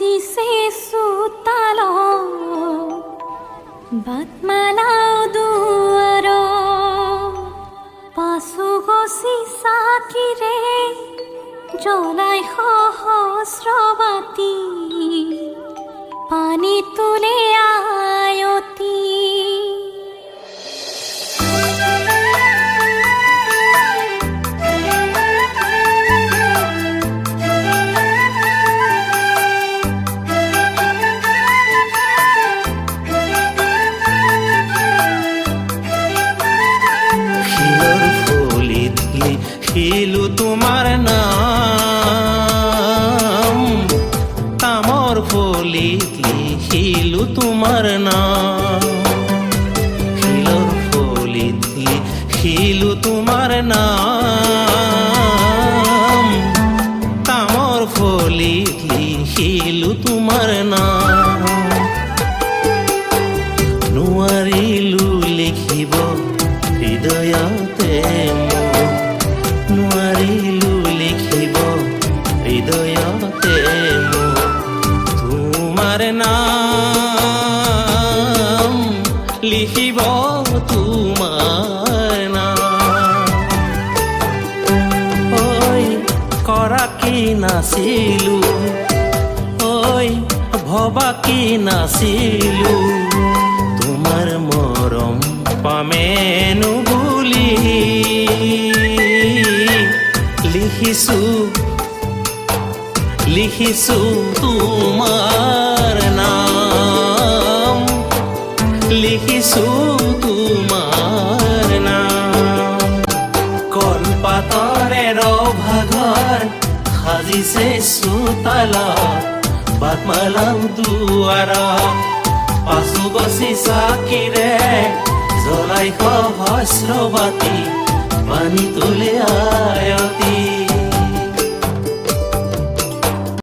সাজিছে চোতাল বাটমালাও দুৱাৰ পাছো গছি চাকিৰে জ্বলাই সহস্ৰ বাতি পানী তুলে আয়তি লিখিলো তোমাৰ নাম তামৰ ফলিত লিখিলো তোমাৰ নাম শিলৰ ফলিত লিখিলো তোমাৰ নাম তামৰ ফলিত লিখিলো তোমাৰ নাম নোৱাৰিলো লিখিব হৃদয়তে নোৱাৰিলো লিখিব হৃদয়তে তোমাৰ নাম লিখিব তোমাৰ নাম ঐ কৰা কি নাছিলো ঐ ভবা কি নাছিলো তোমাৰ মৰম পামেনো বুলি লিখিছো তোমাৰ নাম লিখিছো তোমাৰ নাম কলপাতৰে ৰভাঘৰ সাজিছে চোতাল বাটমালাও দুৱাৰ পাছো গছি চাকিৰে জ্বলাই সহস্ৰ বাতি পানী তুলে আয়তি